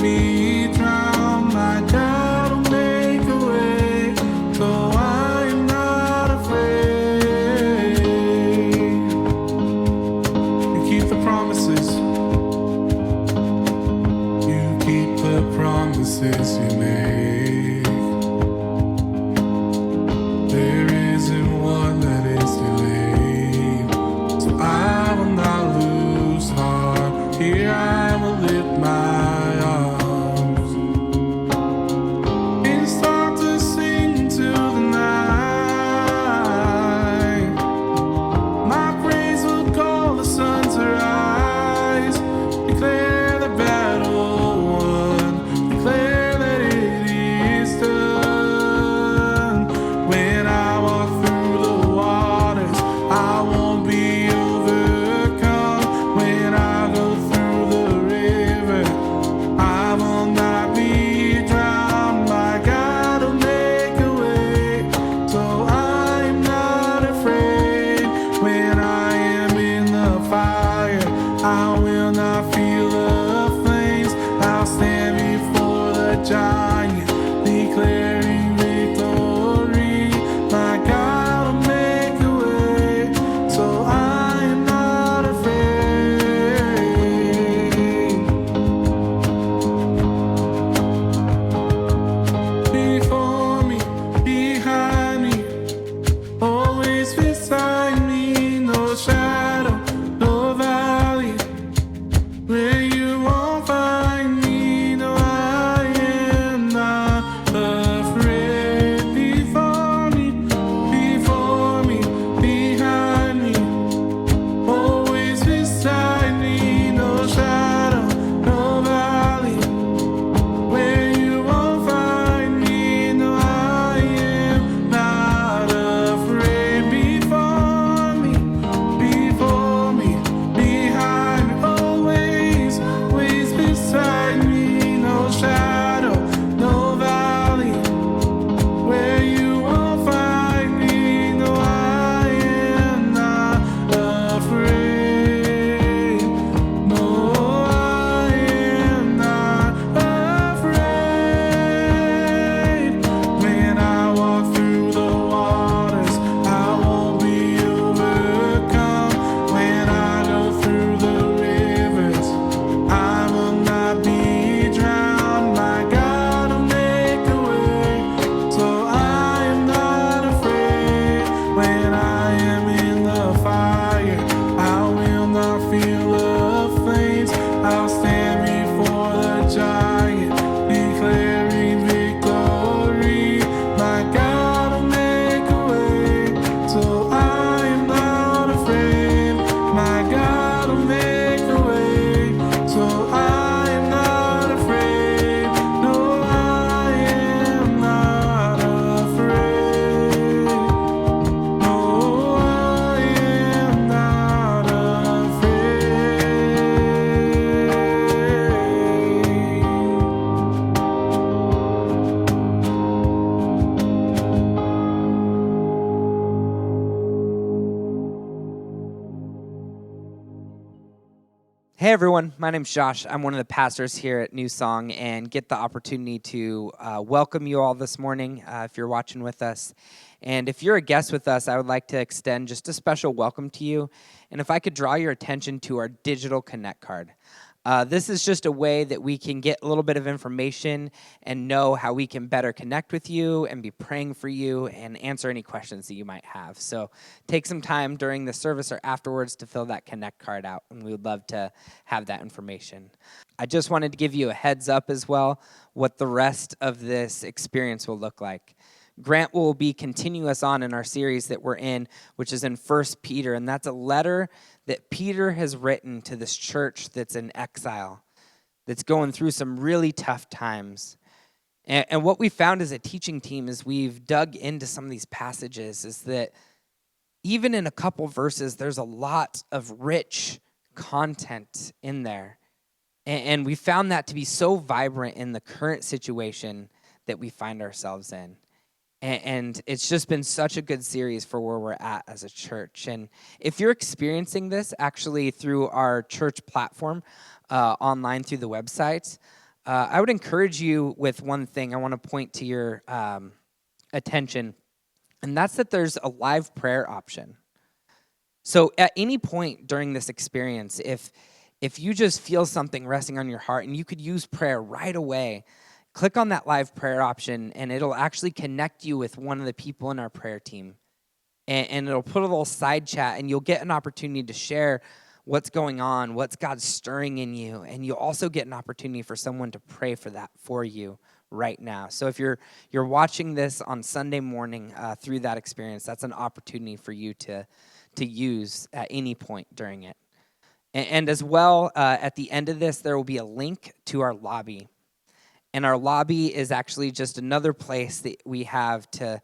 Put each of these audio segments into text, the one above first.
Be Hey everyone, my name's Josh. I'm one of the pastors here at NewSong and get the opportunity to welcome you all this morning if you're watching with us. And if you're a guest with us, I would like to extend just a special welcome to you. And if I could draw your attention to our digital Connect card. This is just a way that we can get a little bit of information and know how we can better connect with you and be praying for you and answer any questions that you might have. So take some time during the service or afterwards to fill that Connect card out, and we would love to have that information. I just wanted to give you a heads up as well what the rest of this experience will look like. Grant will be continuing us on in our series that we're in, which is in 1 Peter, and that's a letter that Peter has written to this church that's in exile, that's going through some really tough times. And what we found as a teaching team as we've dug into some of these passages is that even in a couple verses, there's a lot of rich content in there. And we found that to be so vibrant in the current situation that we find ourselves in. And it's just been such a good series for where we're at as a church. And if you're experiencing this actually through our church platform online through the website, I would encourage you with one thing. I want to point to your attention, and that's that there's a live prayer option. So at any point during this experience, if you just feel something resting on your heart and you could use prayer right away, click on that live prayer option, and it'll actually connect you with one of the people in our prayer team. And it'll put a little side chat, and you'll get an opportunity to share what's going on, what's God stirring in you, and you'll also get an opportunity for someone to pray for that for you right now. So if you're watching this on Sunday morning through that experience, that's an opportunity for you to use at any point during it. And as well, at the end of this, there will be a link to our lobby. And our lobby is actually just another place that we have to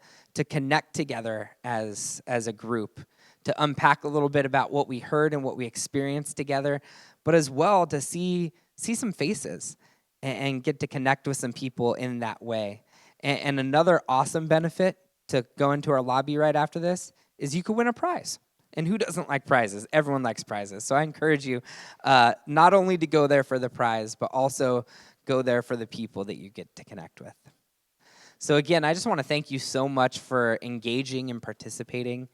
connect together as a group, to unpack a little bit about what we heard and what we experienced together, but as well to see some faces and get to connect with some people in that way. And another awesome benefit to go into our lobby right after this is you could win a prize. And who doesn't like prizes? Everyone likes prizes. So I encourage you not only to go there for the prize, but also go there for the people that you get to connect with. So again, I just want to thank you so much for engaging and participating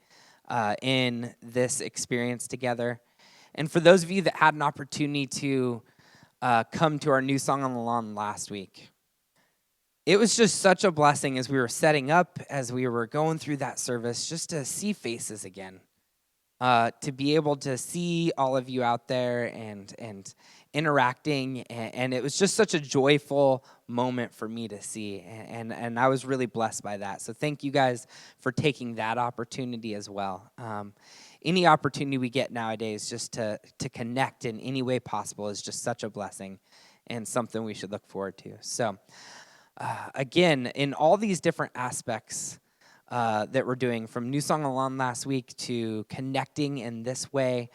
in this experience together. And for those of you that had an opportunity to come to our NewSong on the Lawn last week, it was just such a blessing as we were setting up, as we were going through that service, just to see faces again. To be able to see all of you out there and interacting, and it was just such a joyful moment for me to see, and I was really blessed by that. So thank you guys for taking that opportunity as well. Any opportunity we get nowadays just to connect in any way possible is just such a blessing and something we should look forward to. So again, in all these different aspects that we're doing, from NewSong Alone last week to connecting in this way,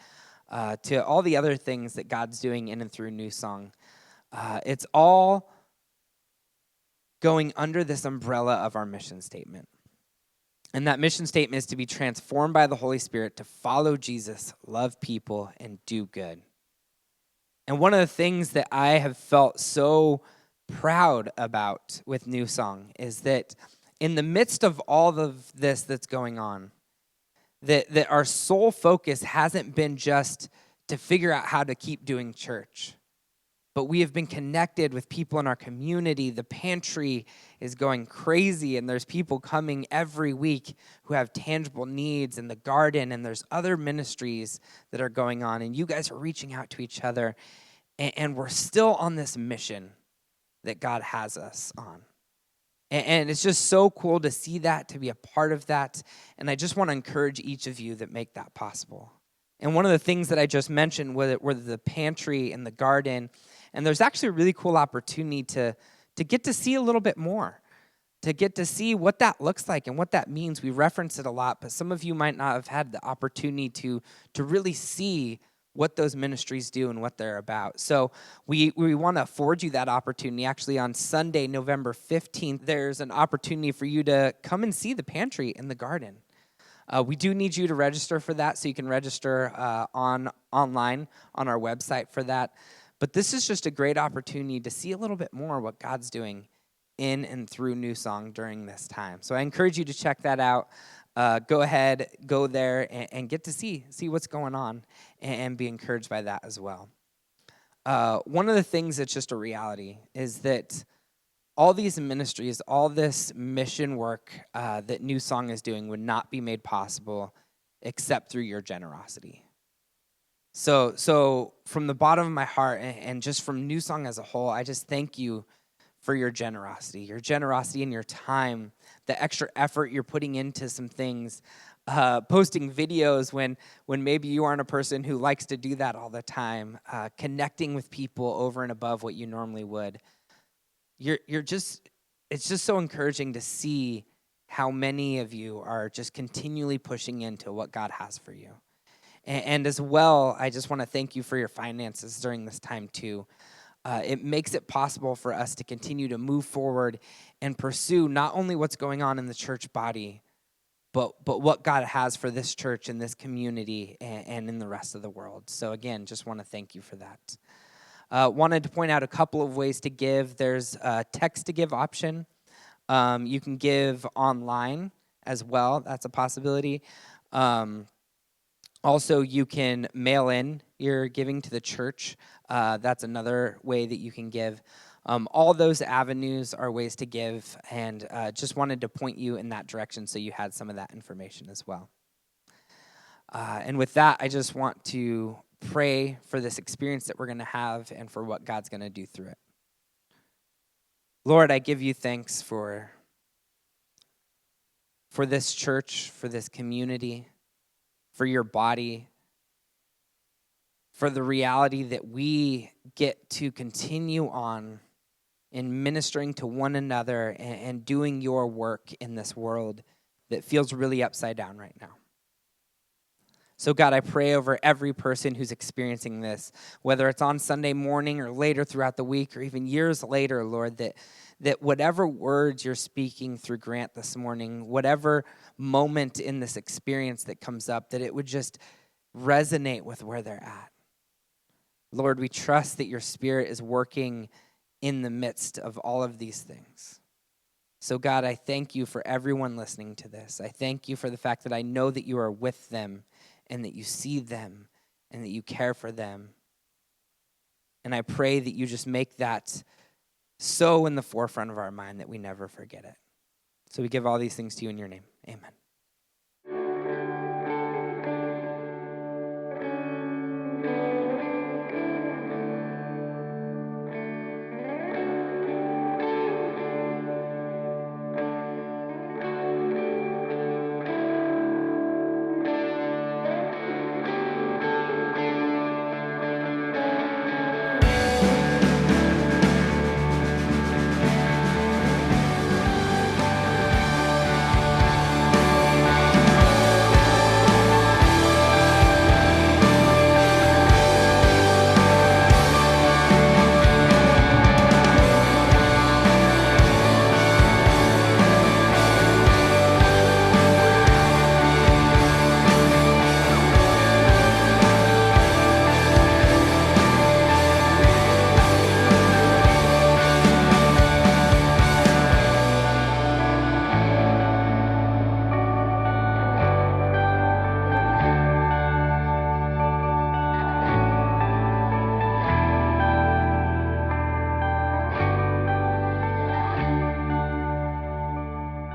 to all the other things that God's doing in and through NewSong, it's all going under this umbrella of our mission statement. And that mission statement is to be transformed by the Holy Spirit, to follow Jesus, love people, and do good. And one of the things that I have felt so proud about with NewSong is that in the midst of all of this that's going on, that our sole focus hasn't been just to figure out how to keep doing church, but we have been connected with people in our community. The pantry is going crazy, and there's people coming every week who have tangible needs in the garden, and there's other ministries that are going on, and you guys are reaching out to each other, and we're still on this mission that God has us on. And it's just so cool to see that, to be a part of that. And I just want to encourage each of you that make that possible. And one of the things that I just mentioned were the pantry and the garden. And there's actually a really cool opportunity to get to see a little bit more, to get to see what that looks like and what that means. We reference it a lot, but some of you might not have had the opportunity to really see what those ministries do and what they're about. So we want to afford you that opportunity. Actually, on Sunday, November 15th, there's an opportunity for you to come and see the pantry and the garden. We do need you to register for that, so you can register online on our website for that. But this is just a great opportunity to see a little bit more what God's doing in and through NewSong during this time. So I encourage you to check that out. Go ahead, go there, and get to see what's going on and be encouraged by that as well. One of the things that's just a reality is that all these ministries, all this mission work that NewSong is doing would not be made possible except through your generosity. So from the bottom of my heart and just from NewSong as a whole, I just thank you for your generosity and your time, the extra effort you're putting into some things, posting videos when maybe you aren't a person who likes to do that all the time, connecting with people over and above what you normally would. It's just so encouraging to see how many of you are just continually pushing into what God has for you. And as well, I just want to thank you for your finances during this time too. It makes it possible for us to continue to move forward and pursue not only what's going on in the church body, but what God has for this church and this community and in the rest of the world. So again, just want to thank you for that. Wanted to point out a couple of ways to give. There's a text to give option. You can give online as well. That's a possibility. Also, you can mail in your giving to the church. That's another way that you can give. All those avenues are ways to give, and just wanted to point you in that direction so you had some of that information as well. And with that, I just want to pray for this experience that we're going to have and for what God's going to do through it. Lord, I give you thanks for this church, for this community, for your body, for the reality that we get to continue on in ministering to one another and doing your work in this world that feels really upside down right now. So God, I pray over every person who's experiencing this, whether it's on Sunday morning or later throughout the week or even years later, Lord, that whatever words you're speaking through Grant this morning, whatever moment in this experience that comes up, that it would just resonate with where they're at. Lord, we trust that your Spirit is working in the midst of all of these things. So God, I thank you for everyone listening to this. I thank you for the fact that I know that you are with them and that you see them and that you care for them. And I pray that you just make that so in the forefront of our mind that we never forget it. So we give all these things to you in your name. Amen.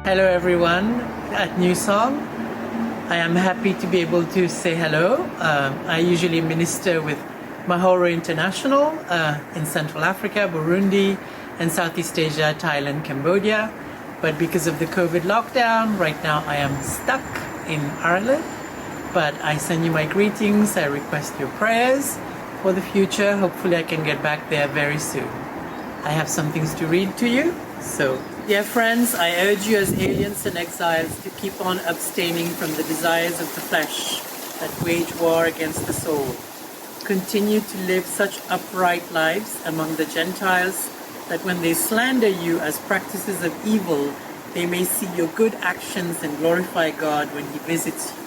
Hello everyone at NewSong. I am happy to be able to say hello. I usually minister with Mahoro International in Central Africa, Burundi, and Southeast Asia, Thailand, Cambodia. But because of the COVID lockdown, right now I am stuck in Ireland. But I send you my greetings. I request your prayers for the future. Hopefully I can get back there very soon. I have some things to read to you. So, dear friends, I urge you as aliens and exiles to keep on abstaining from the desires of the flesh that wage war against the soul. Continue to live such upright lives among the Gentiles that when they slander you as practices of evil, they may see your good actions and glorify God when he visits you.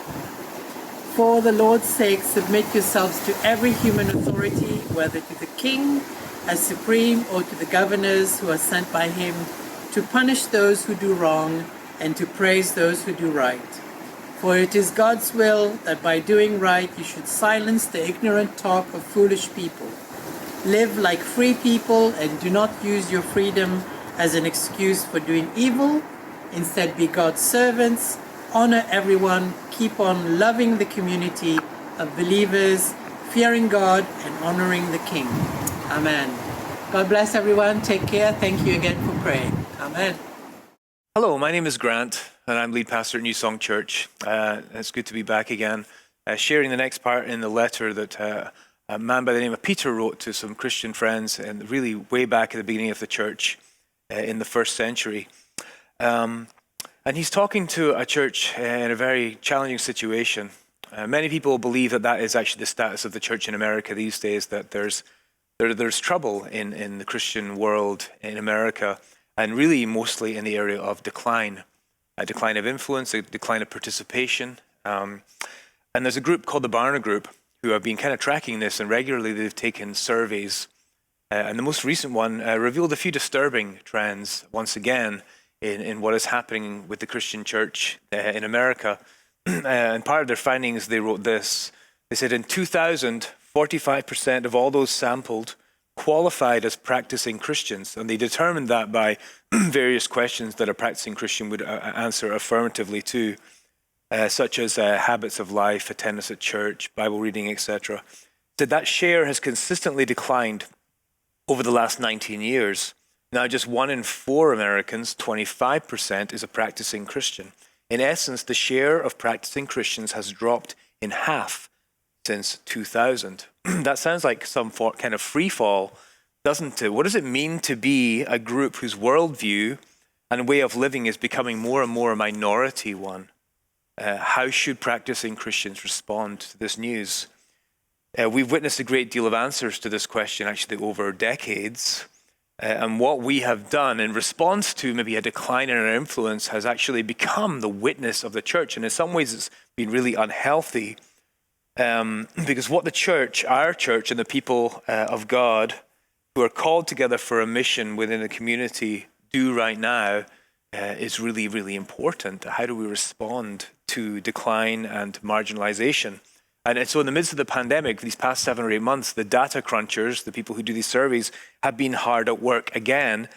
For the Lord's sake, submit yourselves to every human authority, whether to the king as supreme or to the governors who are sent by him to punish those who do wrong and to praise those who do right. For it is God's will that by doing right you should silence the ignorant talk of foolish people. Live like free people and do not use your freedom as an excuse for doing evil. Instead, be God's servants, honor everyone, keep on loving the community of believers, fearing God and honoring the King. Amen. God bless everyone. Take care. Thank you again for praying. Amen. Hello, my name is Grant, and I'm lead pastor at NewSong Church. It's good to be back again, sharing the next part in the letter that a man by the name of Peter wrote to some Christian friends, and really way back at the beginning of the church in the first century. And he's talking to a church in a very challenging situation. Many people believe that that is actually the status of the church in America these days, that there's trouble in the Christian world in America, and really mostly in the area of decline, a decline of influence, a decline of participation. And there's a group called the Barna Group who have been kind of tracking this, and regularly they've taken surveys. And the most recent one revealed a few disturbing trends, once again, in what is happening with the Christian church in America. And part of their findings, they wrote this. They said in 2000, 45% of all those sampled qualified as practicing Christians, and they determined that by various questions that a practicing Christian would answer affirmatively to, such as habits of life, attendance at church, Bible reading, etc. Said that share has consistently declined over the last 19 years. Now just 1 in 4 Americans, 25%, is a practicing Christian. In essence, the share of practicing Christians has dropped in half since 2000. That sounds like some kind of free fall, doesn't it? What does it mean to be a group whose worldview and way of living is becoming more and more a minority one? How should practicing Christians respond to this news? We've witnessed a great deal of answers to this question actually over decades. And what we have done in response to maybe a decline in our influence has actually become the witness of the church. And in some ways it's been really unhealthy. Because what the church, our church and the people of God who are called together for a mission within the community do right now is really, really important. How do we respond to decline and marginalization? And so in the midst of the pandemic, these past 7 or 8 months, the data crunchers, the people who do these surveys, have been hard at work again.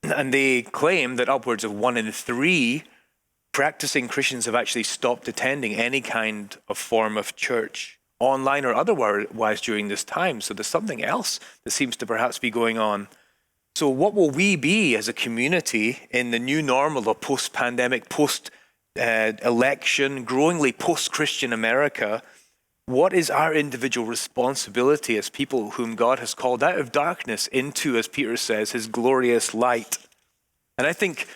And they claim that upwards of 1 in 3 practicing Christians have actually stopped attending any kind of form of church, online or otherwise, during this time. So there's something else that seems to perhaps be going on. So what will we be as a community in the new normal of post-pandemic, post-election, growingly post-Christian America? What is our individual responsibility as people whom God has called out of darkness into, as Peter says, his glorious light? And I think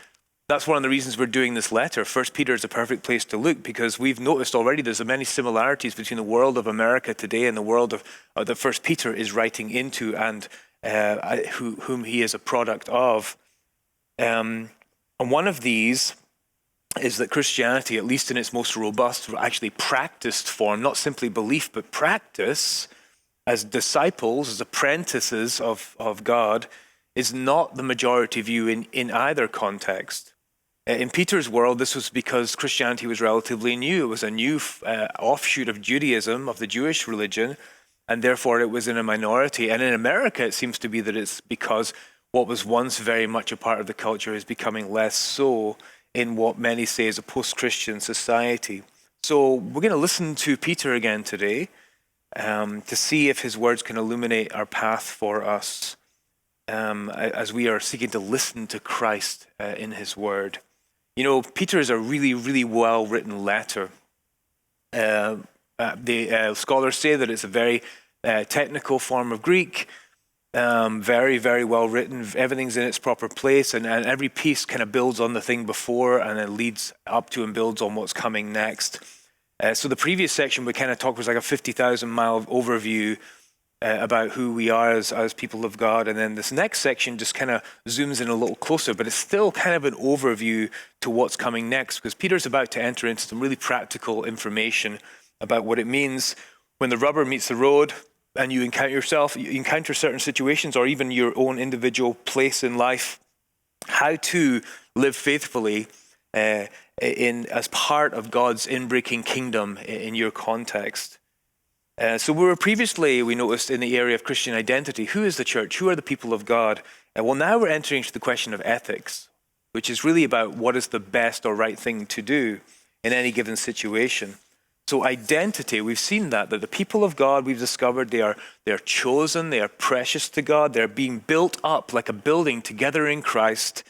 that's one of the reasons we're doing this letter. First Peter is a perfect place to look, because we've noticed already there's many similarities between the world of America today and the world of that First Peter is writing into, and whom he is a product of. And one of these is that Christianity, at least in its most robust, actually practiced form, not simply belief, but practice, as disciples, as apprentices of God, is not the majority view in either context. In Peter's world, this was because Christianity was relatively new. It was a new offshoot of Judaism, of the Jewish religion, and therefore it was in a minority. And in America, it seems to be that it's because what was once very much a part of the culture is becoming less so in what many say is a post-Christian society. So we're going to listen to Peter again today to see if his words can illuminate our path for us as we are seeking to listen to Christ in his word. You know, Peter is a really, really well-written letter. The scholars say that it's a very technical form of Greek, very, very well written. Everything's in its proper place, and every piece kind of builds on the thing before, and it leads up to and builds on what's coming next. So the previous section we kind of talked was like a 50,000 mile overview about who we are as people of God. And then this next section just kind of zooms in a little closer, but it's still kind of an overview to what's coming next, because Peter's about to enter into some really practical information about what it means when the rubber meets the road and you encounter certain situations, or even your own individual place in life, how to live faithfully as part of God's inbreaking kingdom in your context. So we noticed in the area of Christian identity. Who is the church? Who are the people of God? Well, now we're entering into the question of ethics, which is really about what is the best or right thing to do in any given situation. So identity, we've seen that the people of God, we've discovered they're chosen, they are precious to God, they're being built up like a building together in Christ,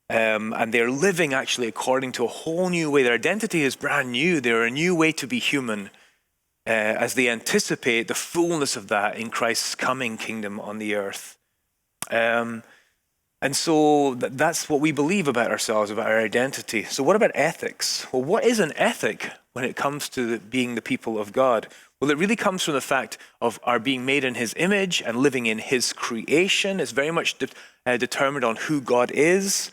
and they're living actually according to a whole new way. Their identity is brand new. They're a new way to be human, as they anticipate the fullness of that in Christ's coming kingdom on the earth. And so that's what we believe about ourselves, about our identity. So what about ethics? Well, what is an ethic when it comes to being the people of God? Well, it really comes from the fact of our being made in his image and living in his creation. It's very much determined on who God is.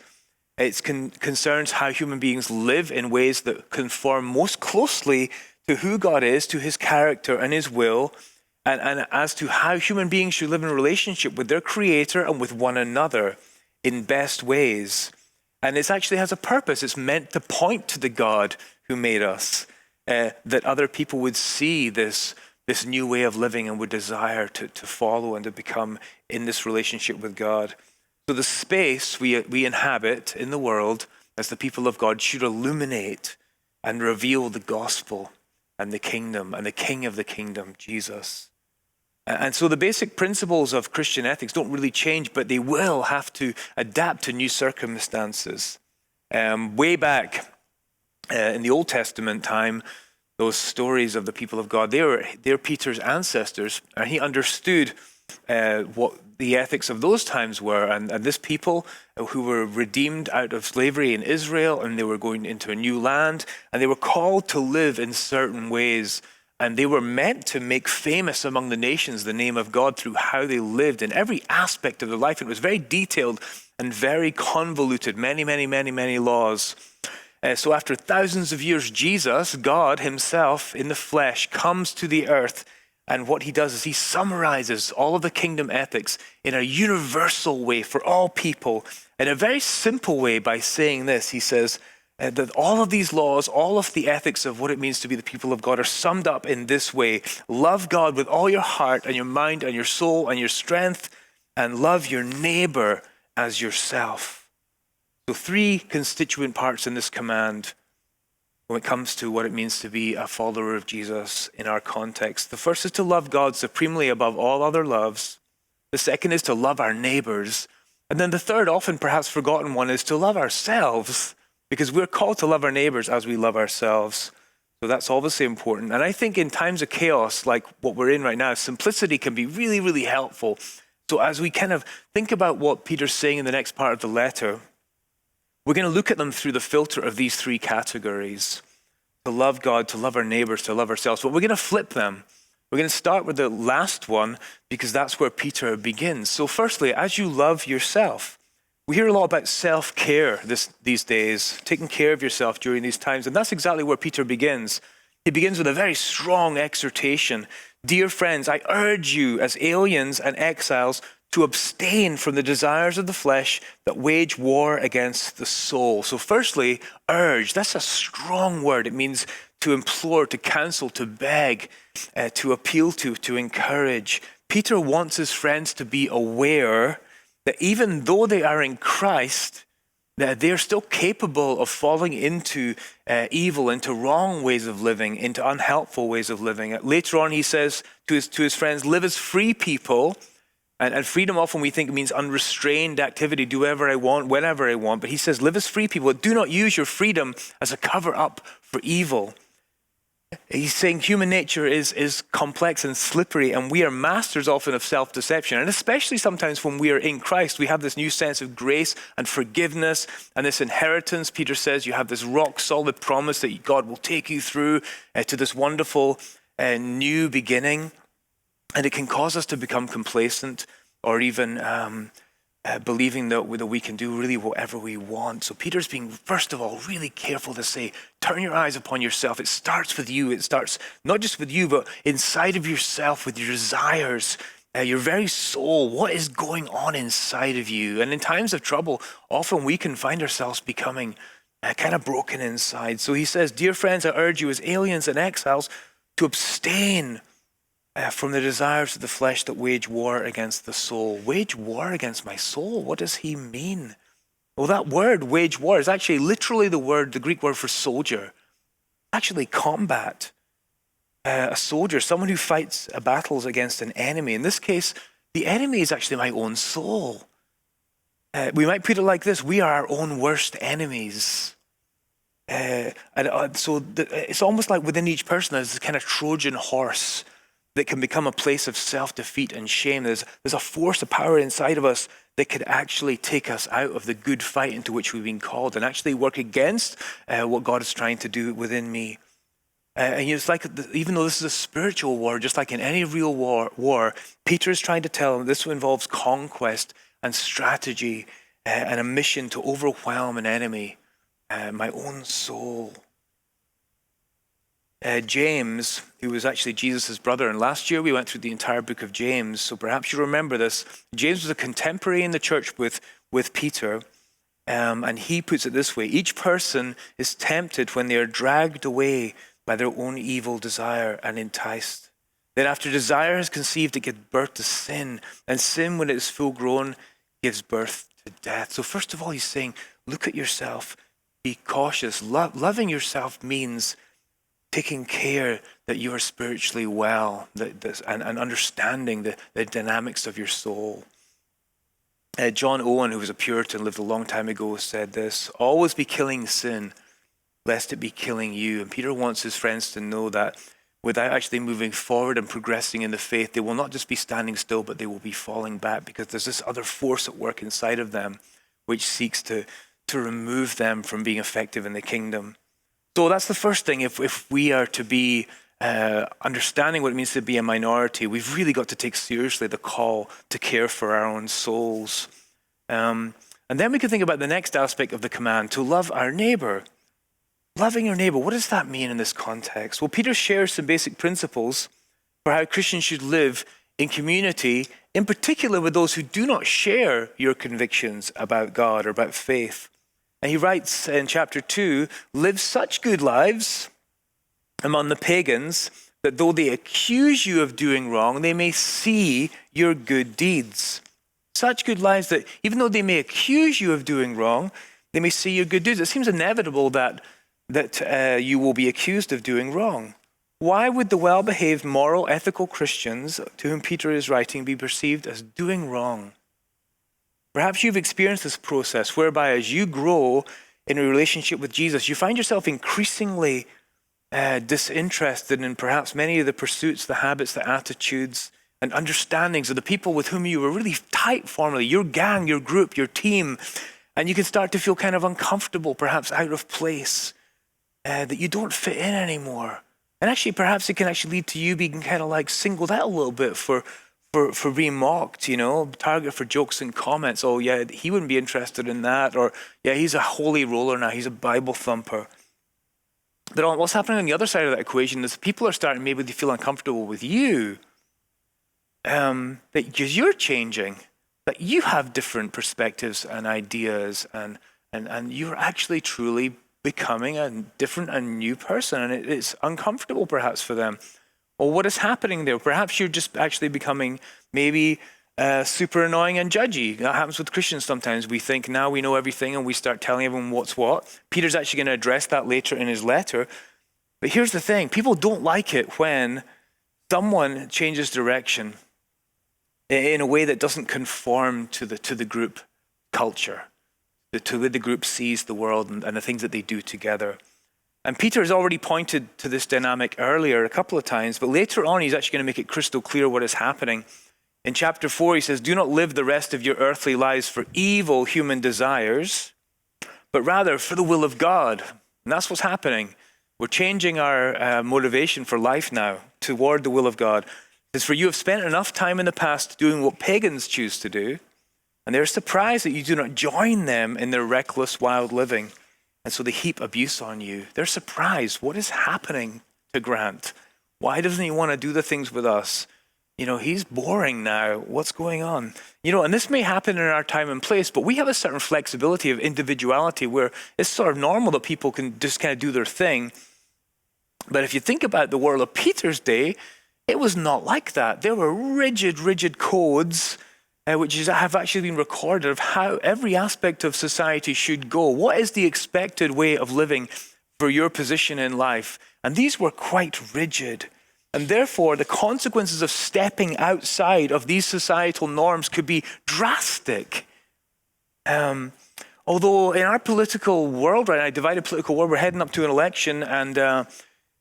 It concerns how human beings live in ways that conform most closely to who God is, to his character and his will, and as to how human beings should live in relationship with their creator and with one another in best ways. And it actually has a purpose. It's meant to point to the God who made us, that other people would see this new way of living and would desire to follow and to become in this relationship with God. So the space we inhabit in the world as the people of God should illuminate and reveal the gospel and the kingdom and the king of the kingdom, Jesus. And so the basic principles of Christian ethics don't really change, but they will have to adapt to new circumstances. Way back in the Old Testament time, those stories of the people of God, they're Peter's ancestors, and he understood what the ethics of those times were. And this people who were redeemed out of slavery in Israel, and they were going into a new land, and they were called to live in certain ways. And they were meant to make famous among the nations the name of God through how they lived in every aspect of their life. And it was very detailed and very convoluted, many, many, many, many laws. So after thousands of years, Jesus, God himself in the flesh, comes to the earth. And what he does is he summarizes all of the kingdom ethics in a universal way for all people, in a very simple way, by saying this. He says that all of these laws, all of the ethics of what it means to be the people of God are summed up in this way. Love God with all your heart and your mind and your soul and your strength, and love your neighbor as yourself. So 3 constituent parts in this command when it comes to what it means to be a follower of Jesus in our context. The first is to love God supremely above all other loves. The second is to love our neighbors. And then the third, often perhaps forgotten one, is to love ourselves, because we're called to love our neighbors as we love ourselves. So that's obviously important. And I think in times of chaos like what we're in right now, simplicity can be really, really helpful. So as we kind of think about what Peter's saying in the next part of the letter, we're going to look at them through the filter of these 3 categories: to love God, to love our neighbors, to love ourselves. But we're going to flip them. We're going to start with the last one, because that's where Peter begins. So firstly, as you love yourself, we hear a lot about self-care these days, taking care of yourself during these times. And that's exactly where Peter begins. He begins with a very strong exhortation. Dear friends, I urge you as aliens and exiles to abstain from the desires of the flesh that wage war against the soul. So firstly, urge. That's a strong word. It means to implore, to counsel, to beg, to appeal to encourage. Peter wants his friends to be aware that even though they are in Christ, that they're still capable of falling into evil, into wrong ways of living, into unhelpful ways of living. Later on, he says to his friends, live as free people. And freedom often we think means unrestrained activity, do whatever I want, whenever I want. But he says, live as free people. Do not use your freedom as a cover up for evil. He's saying human nature is complex and slippery, and we are masters often of self-deception. And especially sometimes when we are in Christ, we have this new sense of grace and forgiveness and this inheritance. Peter says you have this rock solid promise that God will take you through to this wonderful new beginning. And it can cause us to become complacent or even believing that we can do really whatever we want. So Peter's being, first of all, really careful to say, turn your eyes upon yourself. It starts with you. It starts not just with you, but inside of yourself with your desires, your very soul. What is going on inside of you? And in times of trouble, often we can find ourselves becoming kind of broken inside. So he says, dear friends, I urge you as aliens and exiles to abstain from the desires of the flesh that wage war against the soul. Wage war against my soul? What does he mean? Well, that word, wage war, is actually literally the Greek word for soldier. Actually, combat. A soldier, someone who fights battles against an enemy. In this case, the enemy is actually my own soul. We might put it like this: we are our own worst enemies. So it's almost like within each person there's this kind of Trojan horse that can become a place of self-defeat and shame. There's a force, a power inside of us that could actually take us out of the good fight into which we've been called and actually work against what God is trying to do within me. And it's like, even though this is a spiritual war, just like in any real war, Peter is trying to tell them this involves conquest and strategy and a mission to overwhelm an enemy, my own soul. James, who was actually Jesus' brother, and last year we went through the entire book of James, so perhaps you remember this. James was a contemporary in the church with Peter, and he puts it this way: each person is tempted when they are dragged away by their own evil desire and enticed. Then after desire has conceived, it gives birth to sin, and sin, when it is full grown, gives birth to death. So first of all, he's saying, look at yourself, be cautious. Loving yourself means taking care that you are spiritually well and understanding the dynamics of your soul. John Owen, who was a Puritan, lived a long time ago, said this: always be killing sin, lest it be killing you. And Peter wants his friends to know that without actually moving forward and progressing in the faith, they will not just be standing still, but they will be falling back, because there's this other force at work inside of them which seeks to remove them from being effective in the kingdom. So that's the first thing. If we are to be understanding what it means to be a minority, we've really got to take seriously the call to care for our own souls. And then we can think about the next aspect of the command, to love our neighbor. Loving your neighbor, what does that mean in this context? Well, Peter shares some basic principles for how Christians should live in community, in particular with those who do not share your convictions about God or about faith. And he writes in chapter 2, live such good lives among the pagans that though they accuse you of doing wrong, they may see your good deeds. Such good lives that even though they may accuse you of doing wrong, they may see your good deeds. It seems inevitable that you will be accused of doing wrong. Why would the well-behaved, moral, ethical Christians to whom Peter is writing be perceived as doing wrong? Perhaps you've experienced this process whereby as you grow in a relationship with Jesus, you find yourself increasingly disinterested in perhaps many of the pursuits, the habits, the attitudes, and understandings of the people with whom you were really tight formerly, your gang, your group, your team, and you can start to feel kind of uncomfortable, perhaps out of place, that you don't fit in anymore. And actually, perhaps it can actually lead to you being kind of like singled out a little bit for being mocked, target for jokes and comments. Oh yeah, he wouldn't be interested in that. Or yeah, he's a holy roller now, he's a Bible thumper. But what's happening on the other side of that equation is people are starting maybe to feel uncomfortable with you. Because you're changing, that you have different perspectives and ideas, and you're actually truly becoming a different and new person, and it's uncomfortable perhaps for them. Well, what is happening there? Perhaps you're just actually becoming maybe super annoying and judgy. That happens with Christians sometimes. We think now we know everything and we start telling everyone what's what. Peter's actually going to address that later in his letter. But here's the thing. People don't like it when someone changes direction in a way that doesn't conform to the group culture, to the way the group sees the world and the things that they do together. And Peter has already pointed to this dynamic earlier a couple of times, but later on he's actually going to make it crystal clear what is happening. In chapter 4 he says, do not live the rest of your earthly lives for evil human desires, but rather for the will of God. And that's what's happening. We're changing our motivation for life now toward the will of God. It says, for you have spent enough time in the past doing what pagans choose to do, and they're surprised that you do not join them in their reckless, wild living. And so they heap abuse on you. They're surprised. What is happening to Grant? Why doesn't he want to do the things with us? He's boring now. What's going on? And this may happen in our time and place, but we have a certain flexibility of individuality where it's sort of normal that people can just kind of do their thing. But if you think about the world of Peter's day, it was not like that. There were rigid codes which have actually been recorded of how every aspect of society should go. What is the expected way of living for your position in life? And these were quite rigid. And therefore, the consequences of stepping outside of these societal norms could be drastic. Although in our political world right now, divided political world, we're heading up to an election, and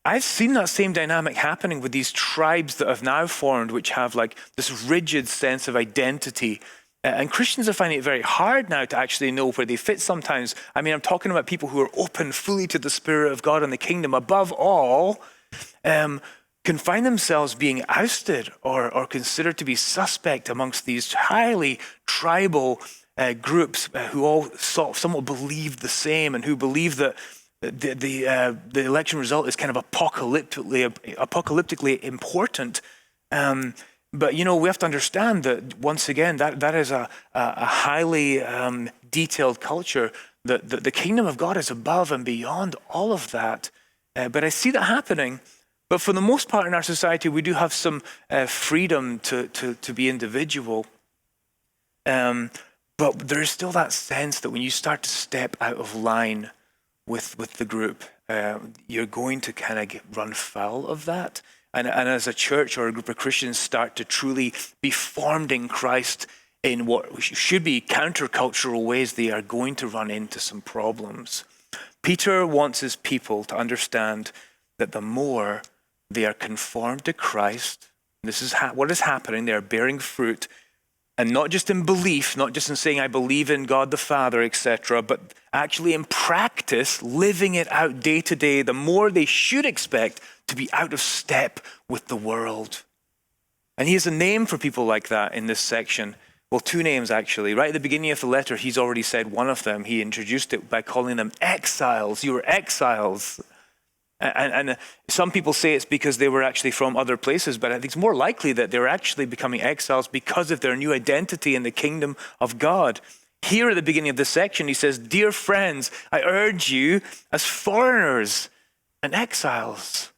I've seen that same dynamic happening with these tribes that have now formed, which have like this rigid sense of identity. And Christians are finding it very hard now to actually know where they fit sometimes. I mean, I'm talking about people who are open fully to the Spirit of God and the kingdom. Above all, can find themselves being ousted or considered to be suspect amongst these highly tribal groups who all somewhat believe the same and who believe that the election result is kind of apocalyptically important. But, we have to understand that, once again, that is a highly detailed culture. The kingdom of God is above and beyond all of that. But I see that happening. But for the most part in our society, we do have some freedom to be individual. But there is still that sense that when you start to step out of line with the group, you're going to kind of run foul of that. And as a church or a group of Christians start to truly be formed in Christ in what should be countercultural ways, they are going to run into some problems. Peter wants his people to understand that the more they are conformed to Christ, this is what is happening, they are bearing fruit, and not just in belief, not just in saying, I believe in God the Father, etc., but actually in practice, living it out day to day, the more they should expect to be out of step with the world. And he has a name for people like that in this section. Well, two names actually. Right at the beginning of the letter, he's already said one of them. He introduced it by calling them exiles. You were exiles. And some people say it's because they were actually from other places, but I think it's more likely that they're actually becoming exiles because of their new identity in the kingdom of God. Here at the beginning of this section, he says, dear friends, I urge you as foreigners and exiles.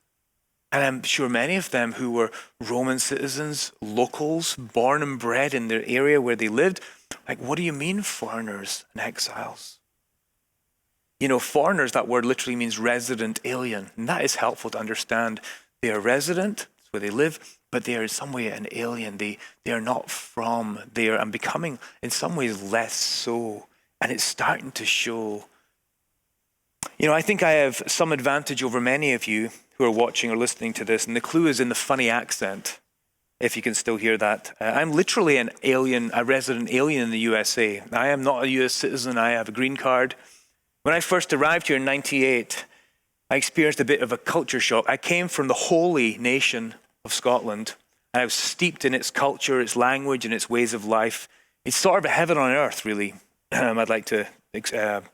And I'm sure many of them who were Roman citizens, locals, born and bred in their area where they lived, like, what do you mean foreigners and exiles? Foreigners, that word literally means resident alien. And that is helpful to understand. They are resident, that's where they live, but they are in some way an alien. They are not from there and becoming in some ways less so. And it's starting to show. I think I have some advantage over many of you who are watching or listening to this. And the clue is in the funny accent, if you can still hear that. I'm literally an alien, a resident alien in the USA. I am not a US citizen. I have a green card. When I first arrived here in 98, I experienced a bit of a culture shock. I came from the holy nation of Scotland, and I was steeped in its culture, its language, and its ways of life. It's sort of a heaven on earth, really, I'd like to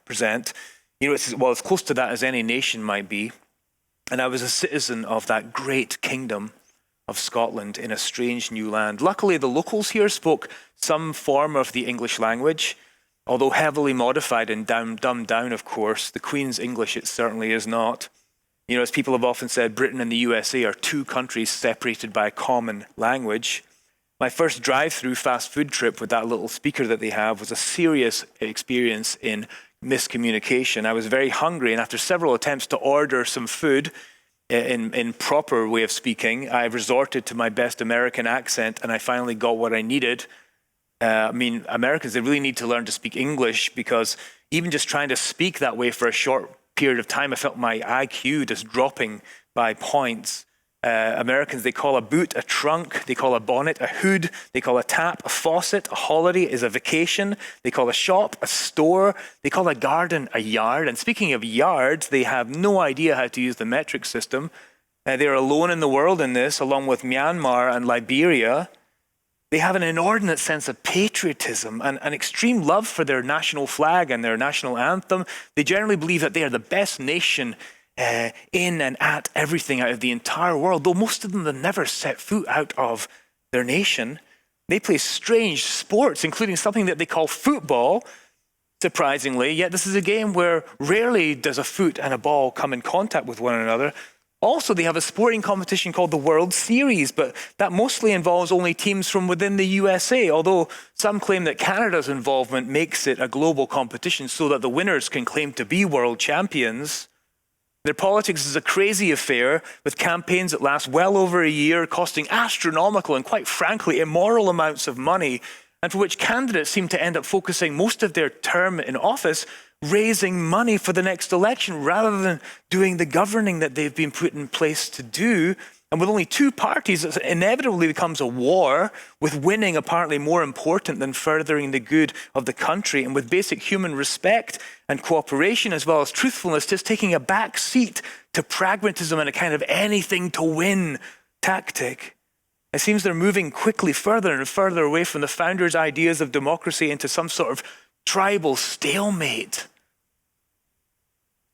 present. It's as close to that as any nation might be. And I was a citizen of that great kingdom of Scotland in a strange new land. Luckily, the locals here spoke some form of the English language, although heavily modified and dumbed down, of course. The Queen's English, it certainly is not. As people have often said, Britain and the USA are two countries separated by a common language. My first drive-through fast food trip with that little speaker that they have was a serious experience in miscommunication. I was very hungry, and after several attempts to order some food in proper way of speaking, I resorted to my best American accent, and I finally got what I needed. Americans, they really need to learn to speak English, because even just trying to speak that way for a short period of time, I felt my IQ just dropping by points. Americans, they call a boot a trunk, they call a bonnet a hood, they call a tap a faucet, a holiday is a vacation, they call a shop a store, they call a garden a yard. And speaking of yards, they have no idea how to use the metric system. They're alone in the world in this, along with Myanmar and Liberia. They have an inordinate sense of patriotism and an extreme love for their national flag and their national anthem. They generally believe that they are the best nation in and at everything out of the entire world, though most of them have never set foot out of their nation. They play strange sports, including something that they call football, surprisingly, yet this is a game where rarely does a foot and a ball come in contact with one another. Also, they have a sporting competition called the World Series, but that mostly involves only teams from within the USA, although some claim that Canada's involvement makes it a global competition so that the winners can claim to be world champions. Their politics is a crazy affair with campaigns that last well over a year, costing astronomical and quite frankly immoral amounts of money, and for which candidates seem to end up focusing most of their term in office raising money for the next election rather than doing the governing that they've been put in place to do. And with only two parties, it inevitably becomes a war, with winning apparently more important than furthering the good of the country, and with basic human respect and cooperation as well as truthfulness just taking a back seat to pragmatism and a kind of anything to win tactic. It seems they're moving quickly further and further away from the founders' ideas of democracy into some sort of tribal stalemate.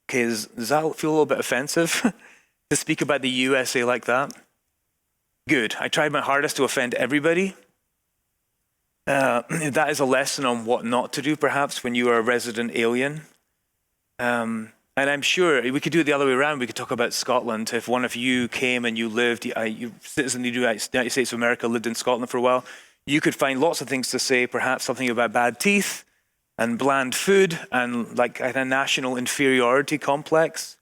Okay, does that feel a little bit offensive to speak about the USA like that? Good. I tried my hardest to offend everybody. That is a lesson on what not to do, perhaps, when you are a resident alien. And I'm sure we could do it the other way around. We could talk about Scotland. If one of you came and you lived, you citizen of the United States of America, lived in Scotland for a while, you could find lots of things to say, perhaps something about bad teeth and bland food and like a national inferiority complex.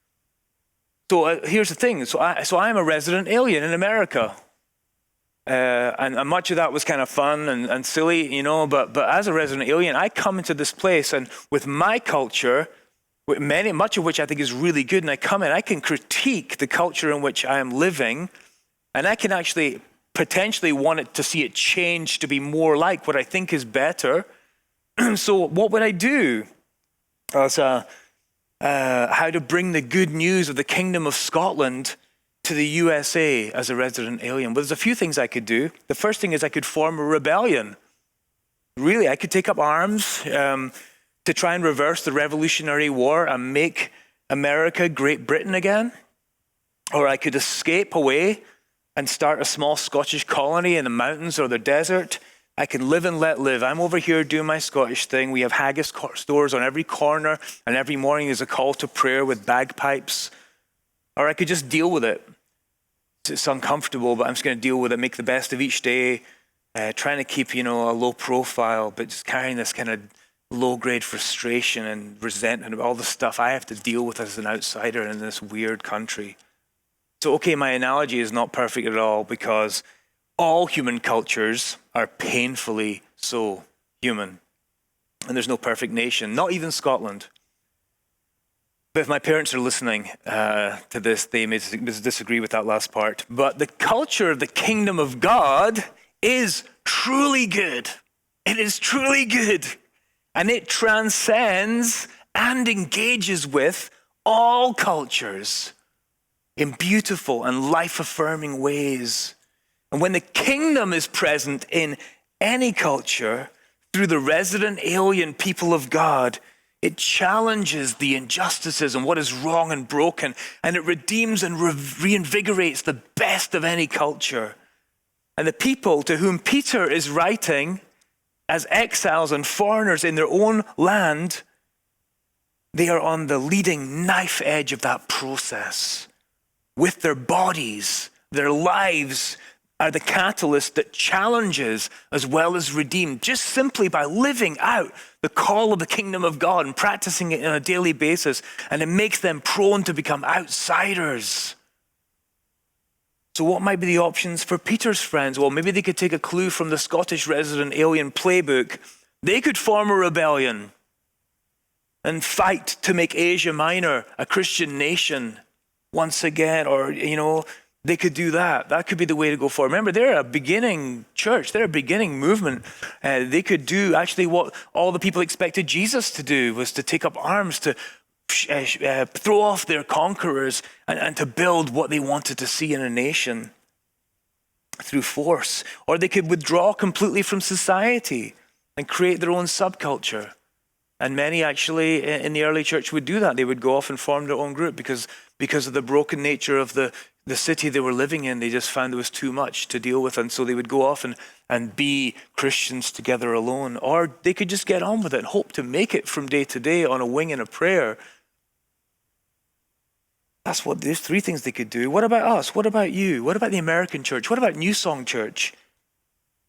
So here's the thing. So I'm a resident alien in America. And much of that was kind of fun and silly, you know, but as a resident alien, I come into this place and with my culture, much of which I think is really good, and I come in, I can critique the culture in which I am living, and I can actually potentially want it to see it change to be more like what I think is better. So what would I do as how to bring the good news of the Kingdom of Scotland to the USA as a resident alien? Well, there's a few things I could do. The first thing is I could form a rebellion. Really, I could take up arms to try and reverse the Revolutionary War and make America Great Britain again. Or I could escape away and start a small Scottish colony in the mountains or the desert. I can live and let live. I'm over here doing my Scottish thing. We have haggis stores on every corner, and every morning there's a call to prayer with bagpipes. Or I could just deal with it. It's uncomfortable, but I'm just going to deal with it, make the best of each day, trying to keep, a low profile, but just carrying this kind of low-grade frustration and resentment of all the stuff I have to deal with as an outsider in this weird country. So, okay, my analogy is not perfect at all because all human cultures are painfully so human. And there's no perfect nation, not even Scotland. But if my parents are listening to this, they may disagree with that last part. But the culture of the kingdom of God is truly good. It is truly good. And it transcends and engages with all cultures in beautiful and life-affirming ways. And when the kingdom is present in any culture through the resident alien people of God, it challenges the injustices and what is wrong and broken, and it redeems and reinvigorates the best of any culture. And the people to whom Peter is writing as exiles and foreigners in their own land, they are on the leading knife edge of that process. With their bodies, their lives are the catalyst that challenges as well as redeems, just simply by living out the call of the kingdom of God and practicing it on a daily basis, and it makes them prone to become outsiders. So what might be the options for Peter's friends? Well, maybe they could take a clue from the Scottish resident alien playbook. They could form a rebellion and fight to make Asia Minor a Christian nation once again, or, they could do that. That could be the way to go forward. Remember, they're a beginning church. They're a beginning movement. They could do actually what all the people expected Jesus to do, was to take up arms to throw off their conquerors and to build what they wanted to see in a nation through force. Or they could withdraw completely from society and create their own subculture. And many actually in the early church would do that. They would go off and form their own group because of the broken nature of the city they were living in. They just found there was too much to deal with. And so they would go off and be Christians together alone. Or they could just get on with it and hope to make it from day to day on a wing and a prayer. There's three things they could do. What about us? What about you? What about the American church? What about NewSong Church?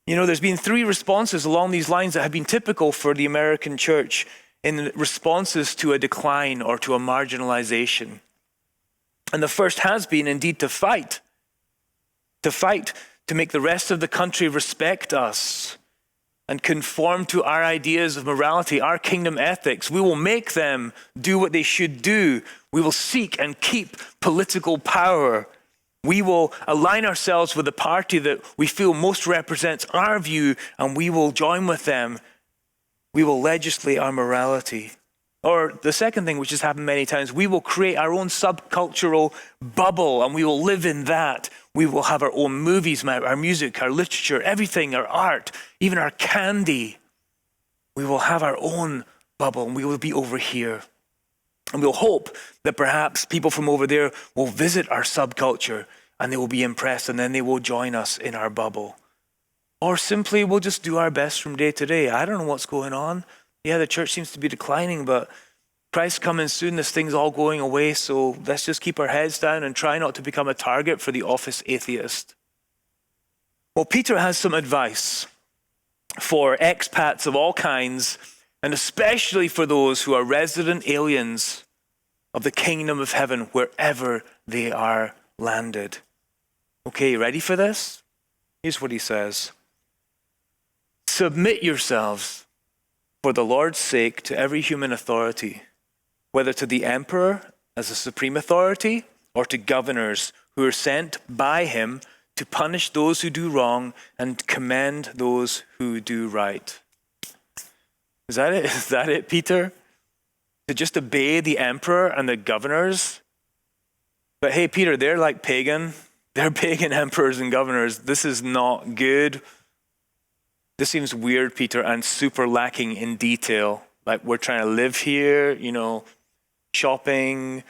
You know, there's been three responses along these lines that have been typical for the American church in responses to a decline or to a marginalization. And the first has been indeed to fight to make the rest of the country respect us and conform to our ideas of morality, our kingdom ethics. We will make them do what they should do. We will seek and keep political power. We will align ourselves with the party that we feel most represents our view, and we will join with them. We will legislate our morality. Or the second thing, which has happened many times, we will create our own subcultural bubble and we will live in that. We will have our own movies, our music, our literature, everything, our art, even our candy. We will have our own bubble and we will be over here. And we'll hope that perhaps people from over there will visit our subculture and they will be impressed and then they will join us in our bubble. Or simply we'll just do our best from day to day. I don't know what's going on. Yeah, the church seems to be declining, but Christ's coming soon. This thing's all going away. So let's just keep our heads down and try not to become a target for the office atheist. Well, Peter has some advice for expats of all kinds, and especially for those who are resident aliens of the kingdom of heaven, wherever they are landed. Okay, you ready for this? Here's what he says. Submit yourselves for the Lord's sake to every human authority, whether to the emperor as a supreme authority or to governors who are sent by him to punish those who do wrong and commend those who do right. Is that it? Is that it, Peter? To just obey the emperor and the governors? But hey, Peter, they're like pagan. They're pagan emperors and governors. This is not good. This seems weird, Peter, and super lacking in detail. Like we're trying to live here, shopping,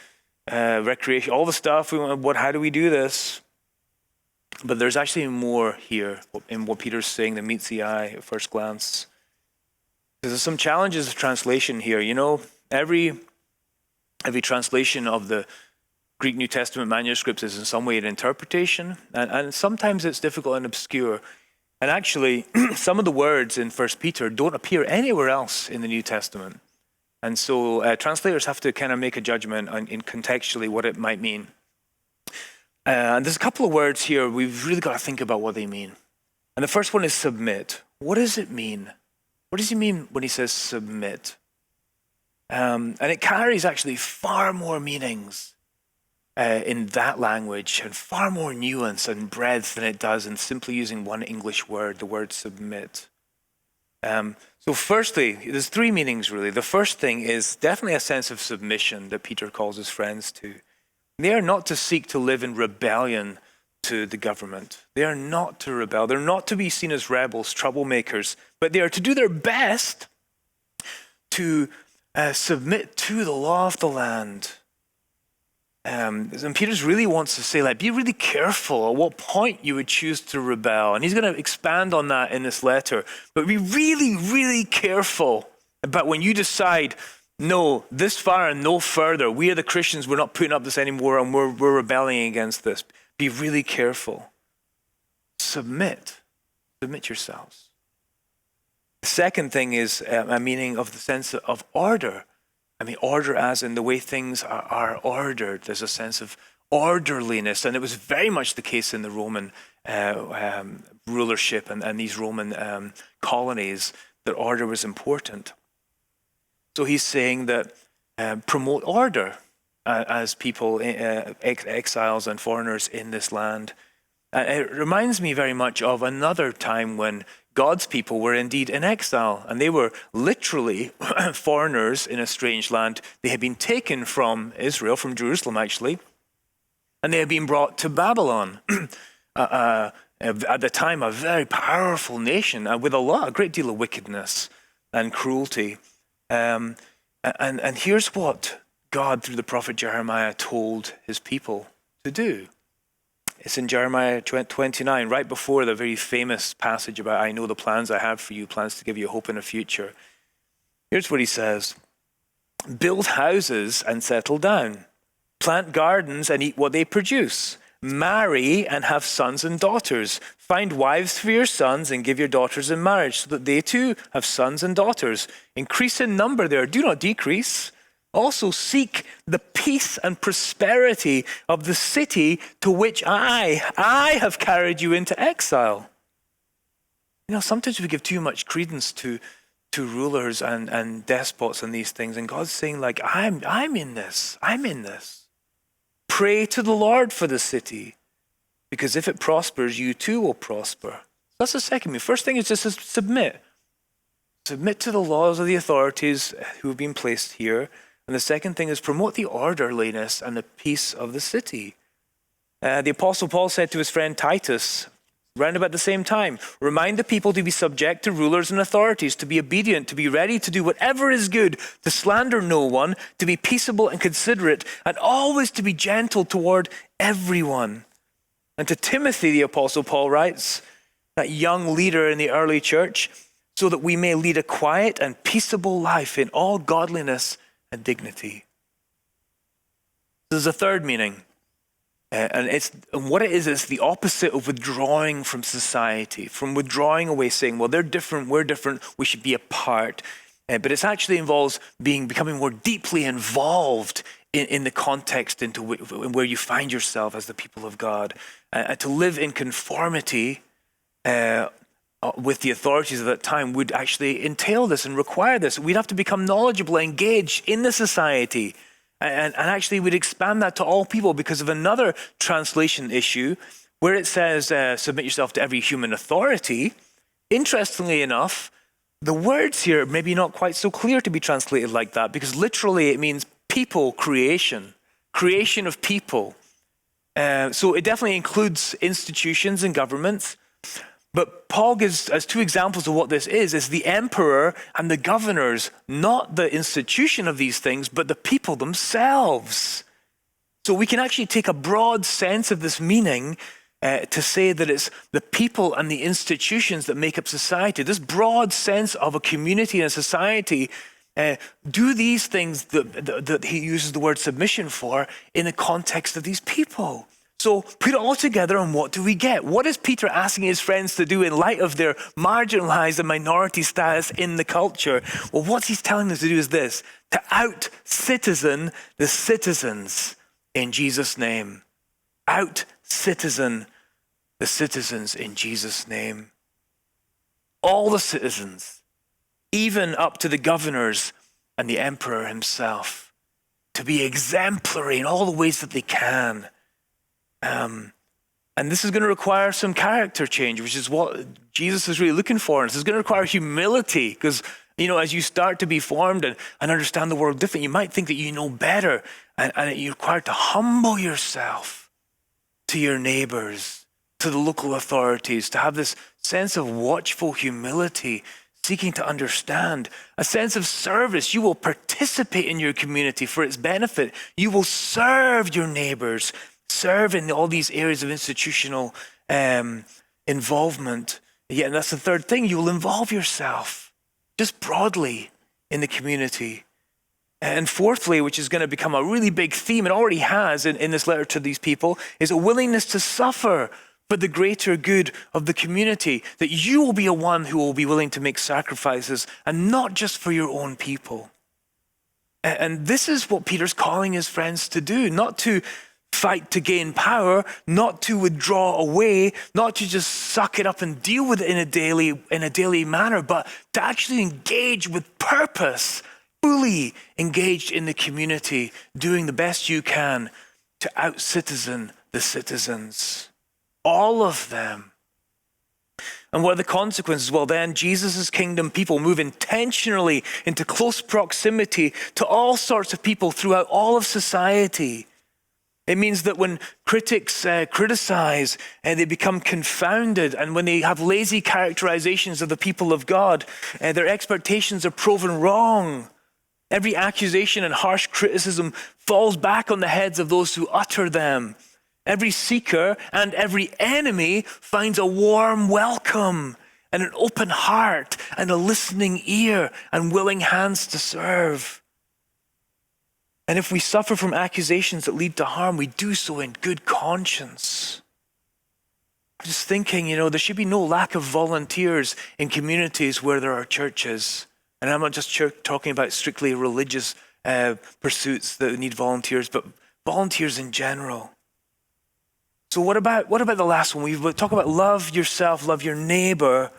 recreation, all the stuff. How do we do this? But there's actually more here in what Peter's saying that meets the eye at first glance. There's some challenges of translation here. Every translation of the Greek New Testament manuscripts is in some way an interpretation, and sometimes it's difficult and obscure. And actually, some of the words in 1 Peter don't appear anywhere else in the New Testament. And so translators have to kind of make a judgment in contextually what it might mean. And there's a couple of words here we've really got to think about what they mean. And the first one is submit. What does it mean? What does he mean when he says submit? And it carries actually far more meanings in that language and far more nuance and breadth than it does in simply using one English word, the word submit. So firstly, there's three meanings really. The first thing is definitely a sense of submission that Peter calls his friends to. They are not to seek to live in rebellion to the government. They are not to rebel. They're not to be seen as rebels, troublemakers, but they are to do their best to submit to the law of the land. And Peter really wants to say, be really careful at what point you would choose to rebel. And he's going to expand on that in this letter. But be really, really careful about when you decide, no, this far and no further. We are the Christians, we're not putting up this anymore and we're rebelling against this. Be really careful. Submit yourselves. The second thing is a meaning of the sense of order. Order as in the way things are ordered. There's a sense of orderliness, and it was very much the case in the Roman rulership and these Roman colonies, that order was important. So he's saying that promote order as people, exiles and foreigners in this land. It reminds me very much of another time when God's people were indeed in exile, and they were literally foreigners in a strange land. They had been taken from Israel, from Jerusalem actually, and they had been brought to Babylon. At the time, a very powerful nation with a great deal of wickedness and cruelty. And here's what God, through the prophet Jeremiah, told his people to do. It's in Jeremiah 29, right before the very famous passage about, I know the plans I have for you, plans to give you hope in a future. Here's what he says. Build houses and settle down. Plant gardens and eat what they produce. Marry and have sons and daughters. Find wives for your sons and give your daughters in marriage so that they too have sons and daughters. Increase in number there, do not decrease. Also seek the peace and prosperity of the city to which I have carried you into exile. You know, sometimes we give too much credence to rulers and despots and these things, and God's saying, like, I'm in this. Pray to the Lord for the city, because if it prospers, you too will prosper. That's the second thing. First thing is just to submit. Submit to the laws of the authorities who have been placed here. And the second thing is promote the orderliness and the peace of the city. The Apostle Paul said to his friend Titus, round about the same time, remind the people to be subject to rulers and authorities, to be obedient, to be ready to do whatever is good, to slander no one, to be peaceable and considerate, and always to be gentle toward everyone. And to Timothy, the Apostle Paul writes, that young leader in the early church, so that we may lead a quiet and peaceable life in all godliness and dignity. There's a third meaning. And what it is the opposite of withdrawing from society, from withdrawing away, saying, well, they're different, we're different, we should be apart. But it actually involves becoming more deeply involved in the context into where you find yourself as the people of God. To live in conformity with the authorities of that time would actually entail this and require this. We'd have to become knowledgeable, engaged in the society. And actually we'd expand that to all people because of another translation issue where it says, submit yourself to every human authority. Interestingly enough, the words here may be not quite so clear to be translated like that, because literally it means people creation of people. So it definitely includes institutions and governments. But Paul gives us two examples of what this is the emperor and the governors, not the institution of these things, but the people themselves. So we can actually take a broad sense of this meaning to say that it's the people and the institutions that make up society. This broad sense of a community and a society do these things that he uses the word submission for in the context of these people. So put it all together and what do we get? What is Peter asking his friends to do in light of their marginalized and minority status in the culture? Well, what he's telling them to do is this, to out-citizen the citizens in Jesus' name. Out-citizen the citizens in Jesus' name. All the citizens, even up to the governors and the emperor himself, to be exemplary in all the ways that they can. And this is going to require some character change, which is what Jesus is really looking for. And this is going to require humility because, you know, as you start to be formed and understand the world different, you might think that you know better. And you're required to humble yourself to your neighbors, to the local authorities, to have this sense of watchful humility, seeking to understand, a sense of service. You will participate in your community for its benefit. You will serve your neighbors, serve in all these areas of institutional involvement. Yeah, and that's the third thing. You will involve yourself just broadly in the community. And fourthly, which is going to become a really big theme, it already has in this letter to these people, is a willingness to suffer for the greater good of the community, that you will be a one who will be willing to make sacrifices and not just for your own people. And this is what Peter's calling his friends to do, not to fight to gain power, not to withdraw away, not to just suck it up and deal with it in a daily manner, but to actually engage with purpose, fully engaged in the community, doing the best you can to out-citizen the citizens. All of them. And what are the consequences? Well, then Jesus' kingdom people move intentionally into close proximity to all sorts of people throughout all of society. It means that when critics criticize, they become confounded. And when they have lazy characterizations of the people of God, their expectations are proven wrong. Every accusation and harsh criticism falls back on the heads of those who utter them. Every seeker and every enemy finds a warm welcome and an open heart and a listening ear and willing hands to serve. And if we suffer from accusations that lead to harm, we do so in good conscience. I'm just thinking, there should be no lack of volunteers in communities where there are churches. And I'm not just talking about strictly religious pursuits that need volunteers, but volunteers in general. So what about the last one? We talk about love yourself, love your neighbor.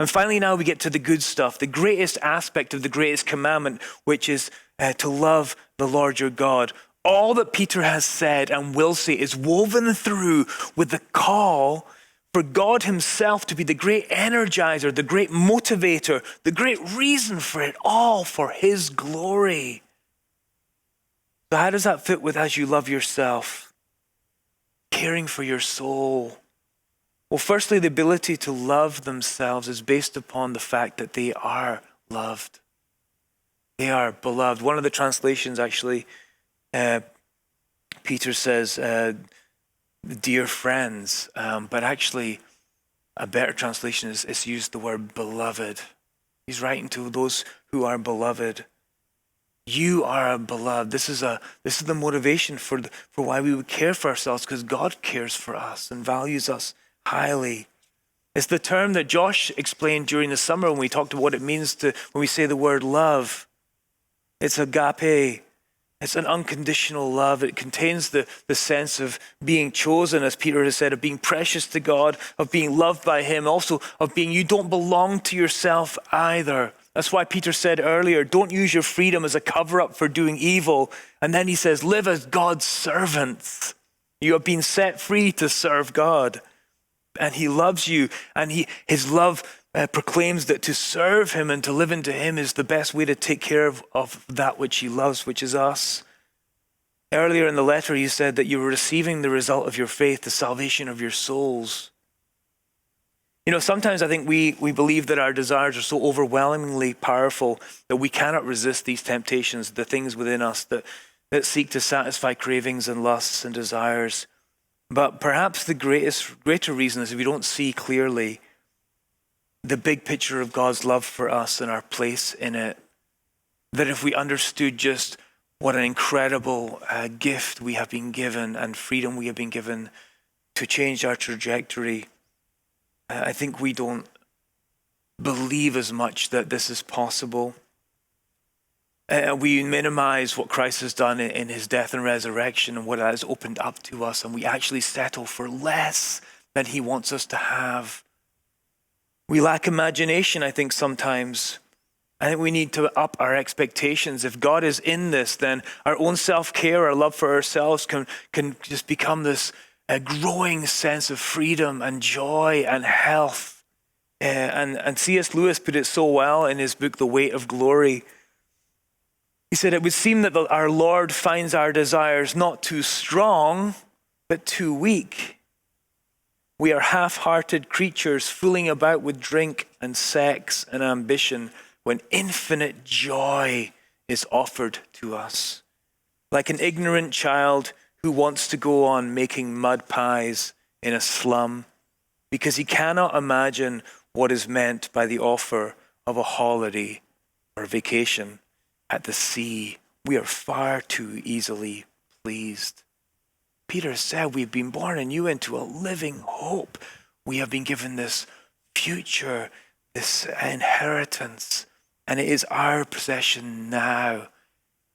And finally now we get to the good stuff, the greatest aspect of the greatest commandment, which is to love the Lord your God. All that Peter has said and will say is woven through with the call for God himself to be the great energizer, the great motivator, the great reason for it all, for his glory. So how does that fit with as you love yourself? Caring for your soul. Well, firstly, the ability to love themselves is based upon the fact that they are loved. They are beloved. One of the translations actually, Peter says, dear friends, but actually a better translation is used the word beloved. He's writing to those who are beloved. You are beloved. This is the motivation for why we would care for ourselves, because God cares for us and values us highly. It's the term that Josh explained during the summer when we talked about what it means when we say the word love. It's agape. It's an unconditional love. It contains the sense of being chosen, as Peter has said, of being precious to God, of being loved by him, also of being, you don't belong to yourself either. That's why Peter said earlier, don't use your freedom as a cover-up for doing evil. And then he says, live as God's servants. You have been set free to serve God. And he loves you, and his love proclaims that to serve him and to live into him is the best way to take care of that which he loves, which is us. Earlier in the letter, he said that you were receiving the result of your faith, the salvation of your souls. Sometimes I think we believe that our desires are so overwhelmingly powerful that we cannot resist these temptations, the things within us that seek to satisfy cravings and lusts and desires. But perhaps the greater reason is if we don't see clearly the big picture of God's love for us and our place in it, that if we understood just what an incredible gift we have been given and freedom we have been given to change our trajectory, I think we don't believe as much that this is possible. We minimize what Christ has done in his death and resurrection and what that has opened up to us, and we actually settle for less than he wants us to have. We lack imagination, I think, sometimes. I think we need to up our expectations. If God is in this, then our own self-care, our love for ourselves can just become this growing sense of freedom and joy and health. And C.S. Lewis put it so well in his book, The Weight of Glory. He said, it would seem that our Lord finds our desires not too strong, but too weak. We are half-hearted creatures fooling about with drink and sex and ambition when infinite joy is offered to us. Like an ignorant child who wants to go on making mud pies in a slum because he cannot imagine what is meant by the offer of a holiday or a vacation at the sea. We are far too easily pleased. Peter said we've been born anew into a living hope. We have been given this future, this inheritance, and it is our possession now.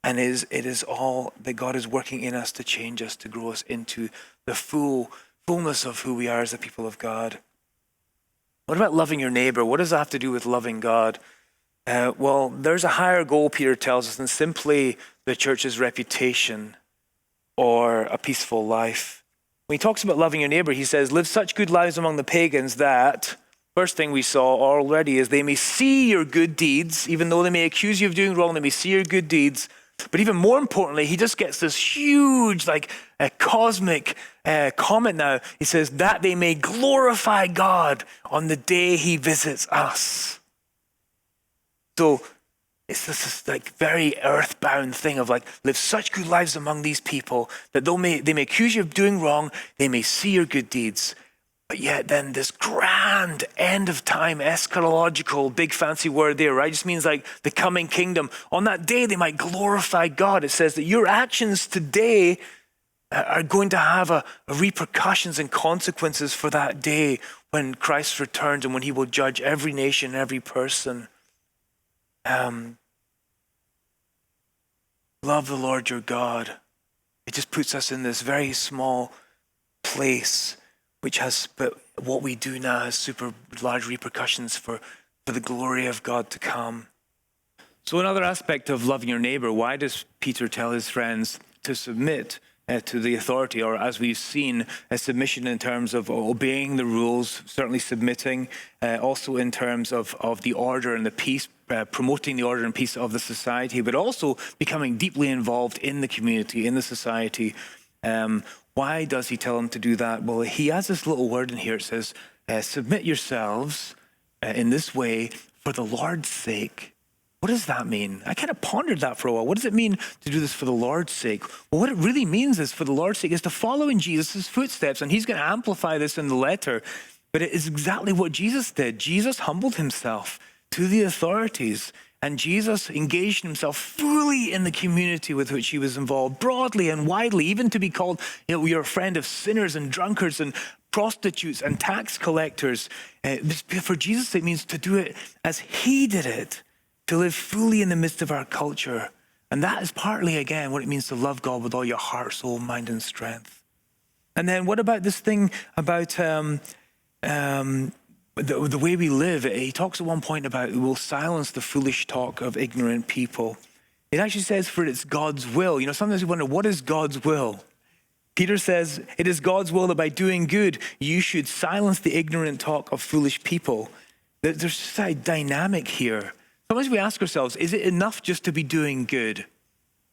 And it is all that God is working in us to change us, to grow us into the fullness of who we are as a people of God. What about loving your neighbor? What does that have to do with loving God? Well, there's a higher goal, Peter tells us, than simply the church's reputation or a peaceful life. When he talks about loving your neighbor, he says, live such good lives among the pagans that First thing we saw already is they may see your good deeds, even though they may accuse you of doing wrong, they may see your good deeds. But even more importantly, he just gets this huge, like a cosmic comment now. He says that they may glorify God on the day he visits us. So it's this like very earthbound thing of like live such good lives among these people that they may accuse you of doing wrong, they may see your good deeds. But yet then this grand end of time, eschatological, big fancy word there, right? Just means like the coming kingdom. On that day, they might glorify God. It says that your actions today are going to have a repercussions and consequences for that day when Christ returns and when he will judge every nation, every person. Love the Lord your God. It just puts us in this very small place, but what we do now has super large repercussions for the glory of God to come. So another aspect of loving your neighbor, why does Peter tell his friends to submit to the authority, or as we've seen, a submission in terms of obeying the rules, certainly submitting, also in terms of the order and the peace, promoting the order and peace of the society, but also becoming deeply involved in the community, in the society. Why does he tell them to do that? Well, he has this little word in here. It says, submit yourselves in this way for the Lord's sake. What does that mean? I kind of pondered that for a while. What does it mean to do this for the Lord's sake? Well, what it really means is for the Lord's sake is to follow in Jesus' footsteps. And he's going to amplify this in the letter. But it is exactly what Jesus did. Jesus humbled himself to the authorities. And Jesus engaged himself fully in the community with which he was involved, broadly and widely, even to be called, you're a friend of sinners and drunkards and prostitutes and tax collectors. For Jesus, it means to do it as he did it, to live fully in the midst of our culture. And that is partly, again, what it means to love God with all your heart, soul, mind, and strength. And then what about this thing about the way we live? He talks at one point about we'll silence the foolish talk of ignorant people. It actually says, for it's God's will. Sometimes we wonder, what is God's will? Peter says, it is God's will that by doing good, you should silence the ignorant talk of foolish people. There's just a dynamic here. Sometimes we ask ourselves, is it enough just to be doing good?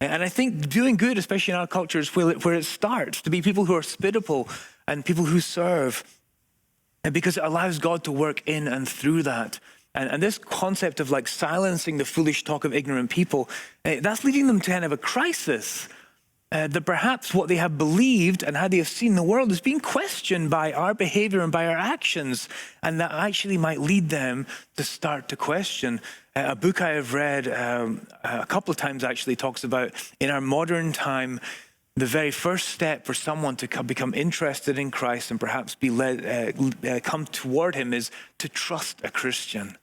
And I think doing good, especially in our culture, is where it starts, to be people who are hospitable and people who serve. And because it allows God to work in and through that. And this concept of like silencing the foolish talk of ignorant people, that's leading them to kind of a crisis. That perhaps what they have believed and how they have seen the world is being questioned by our behavior and by our actions. And that actually might lead them to start to question. A book I have read a couple of times actually talks about, in our modern time, the very first step for someone to become interested in Christ and perhaps be led, come toward him is to trust a Christian.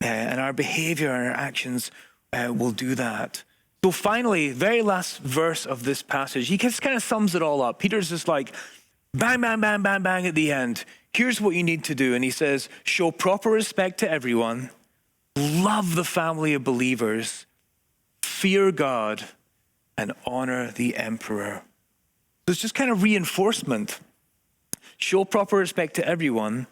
And our behavior and our actions will do that. So finally, very last verse of this passage, he just kind of sums it all up. Peter's just like, bang, bang, bang, bang, bang at the end. Here's what you need to do. And he says, show proper respect to everyone, love the family of believers, fear God, and honor the emperor. So it's just kind of reinforcement. Show proper respect to everyone.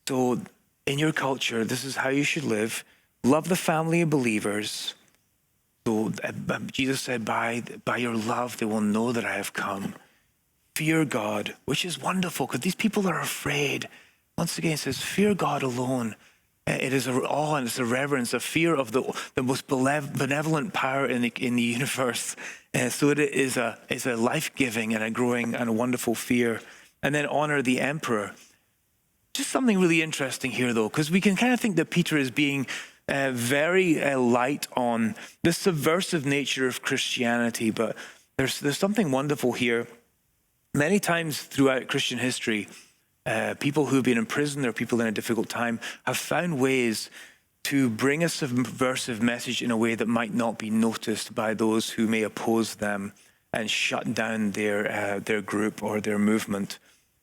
So in your culture, this is how you should live. Love the family of believers. So Jesus said, by your love, they will know that I have come. Fear God, which is wonderful because these people are afraid. Once again, it says, fear God alone. It is an awe and it's a reverence, a fear of the most benevolent power in the universe. So it is a life-giving and a growing and a wonderful fear. And then honor the emperor. Just something really interesting here, though, because we can kind of think that Peter is being very light on the subversive nature of Christianity, but there's something wonderful here. Many times throughout Christian history, people who've been in prison or people in a difficult time have found ways to bring a subversive message in a way that might not be noticed by those who may oppose them and shut down their group or their movement.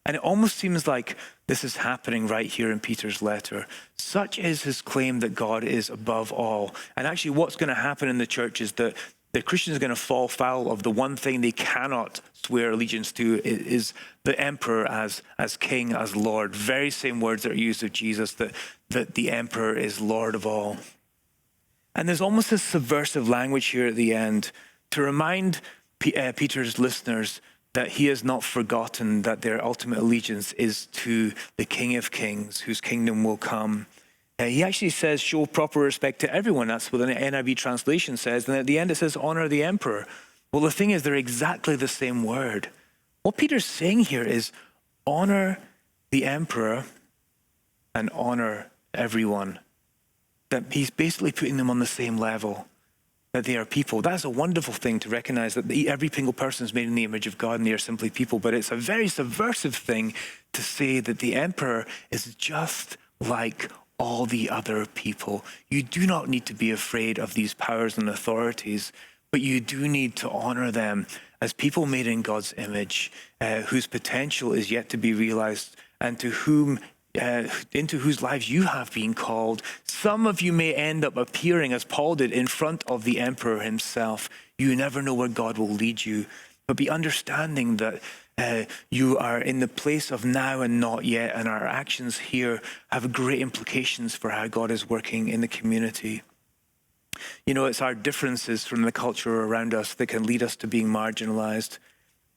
And it almost seems like this is happening right here in Peter's letter. Such is his claim that God is above all. And actually what's going to happen in the church is that the Christians are going to fall foul of the one thing they cannot swear allegiance to is the emperor as king, as Lord. Very same words that are used of Jesus, that the emperor is Lord of all. And there's almost this subversive language here at the end to remind Peter's listeners that he has not forgotten that their ultimate allegiance is to the King of Kings, whose kingdom will come. He actually says, show proper respect to everyone. That's what the NIV translation says. And at the end it says, honor the emperor. Well, the thing is, they're exactly the same word. What Peter's saying here is honor the emperor and honor everyone. That he's basically putting them on the same level, that they are people. That's a wonderful thing to recognize, that every single person is made in the image of God and they are simply people. But it's a very subversive thing to say that the emperor is just like all the other people. You do not need to be afraid of these powers and authorities, but you do need to honor them as people made in God's image, whose potential is yet to be realized, and to whom into whose lives you have been called. Some of you may end up appearing, as Paul did, in front of the emperor himself. You never know where God will lead you, but be understanding that you are in the place of now and not yet, and our actions here have great implications for how God is working in the community. You know, it's our differences from the culture around us that can lead us to being marginalized,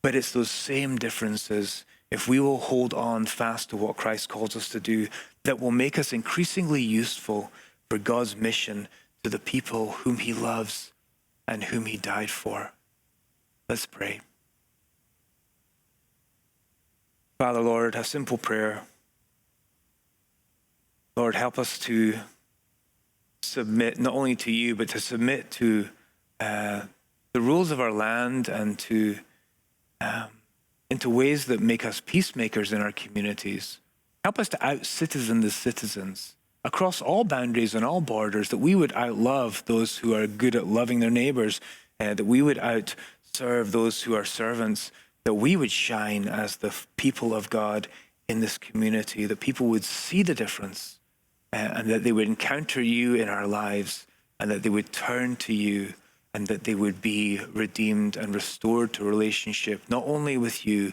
but it's those same differences, if we will hold on fast to what Christ calls us to do, that will make us increasingly useful for God's mission to the people whom he loves and whom he died for. Let's pray. Father, Lord, a simple prayer. Lord, help us to submit not only to you, but to submit to the rules of our land and to into ways that make us peacemakers in our communities. Help us to out-citizen the citizens across all boundaries and all borders, that we would outlove those who are good at loving their neighbors, that we would out-serve those who are servants, that we would shine as the people of God in this community, that people would see the difference, and that they would encounter you in our lives, and that they would turn to you, and that they would be redeemed and restored to relationship, not only with you,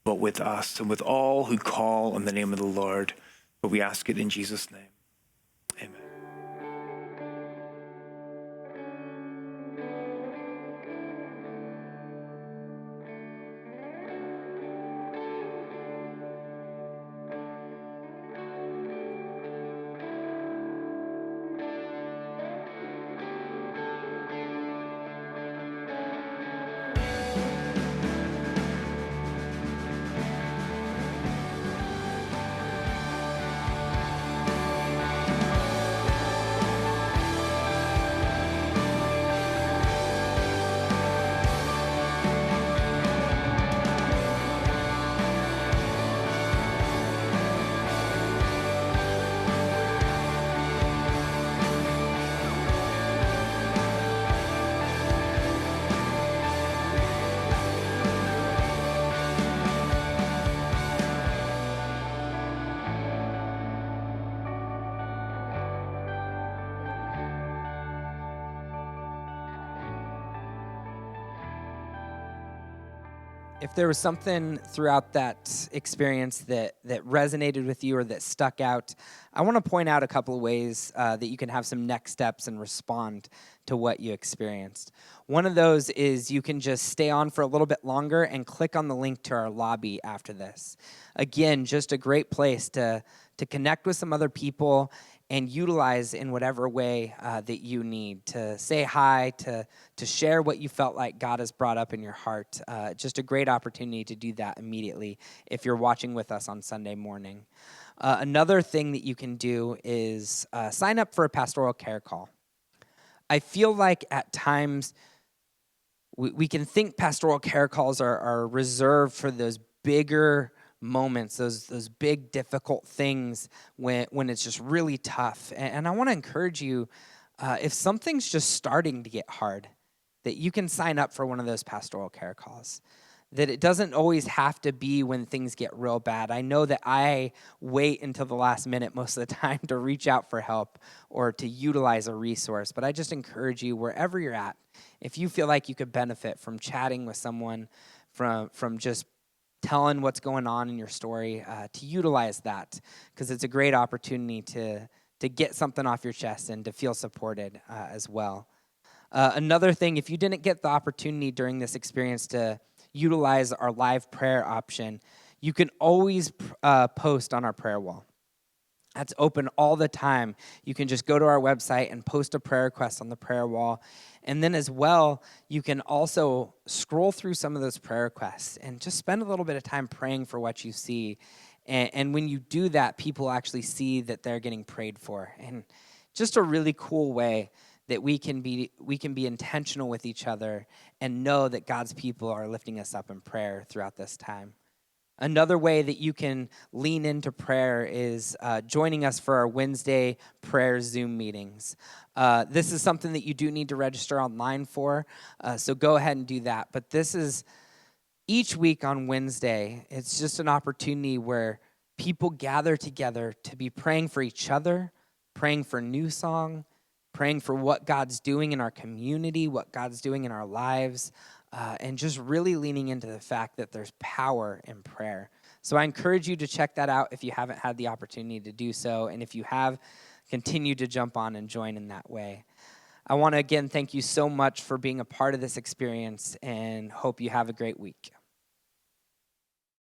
but with us and with all who call on the name of the Lord. But we ask it in Jesus' name. Amen. If there was something throughout that experience that resonated with you or that stuck out, I want to point out a couple of ways that you can have some next steps and respond to what you experienced. One of those is you can just stay on for a little bit longer and click on the link to our lobby after this. Again, just a great place to connect with some other people and utilize in whatever way that you need, to say hi, to share what you felt like God has brought up in your heart. Just a great opportunity to do that immediately if you're watching with us on Sunday morning. Another thing that you can do is sign up for a pastoral care call. I feel like at times we can think pastoral care calls are reserved for those bigger moments, those big difficult things when it's just really tough. And I want to encourage you, if something's just starting to get hard, that you can sign up for one of those pastoral care calls. that it doesn't always have to be when things get real bad. I know that I wait until the last minute most of the time to reach out for help or to utilize a resource, but I just encourage you, wherever you're at, if you feel like you could benefit from chatting with someone, from just telling what's going on in your story, to utilize that, because it's a great opportunity to get something off your chest and to feel supported as well. Another thing, if you didn't get the opportunity during this experience to utilize our live prayer option, you can always post on our prayer wall. That's open all the time. You can just go to our website and post a prayer request on the prayer wall. And then as well, you can also scroll through some of those prayer requests and just spend a little bit of time praying for what you see. And when you do that, people actually see that they're getting prayed for. And just a really cool way that we can be intentional with each other and know that God's people are lifting us up in prayer throughout this time. Another way that you can lean into prayer is joining us for our Wednesday prayer Zoom meetings. This is something that you do need to register online for, so go ahead and do that. But this is each week on Wednesday. It's just an opportunity where people gather together to be praying for each other, praying for NewSong, praying for what God's doing in our community, what God's doing in our lives, and just really leaning into the fact that there's power in prayer. So I encourage you to check that out if you haven't had the opportunity to do so. And if you have, continue to jump on and join in that way. I want to again thank you so much for being a part of this experience and hope you have a great week.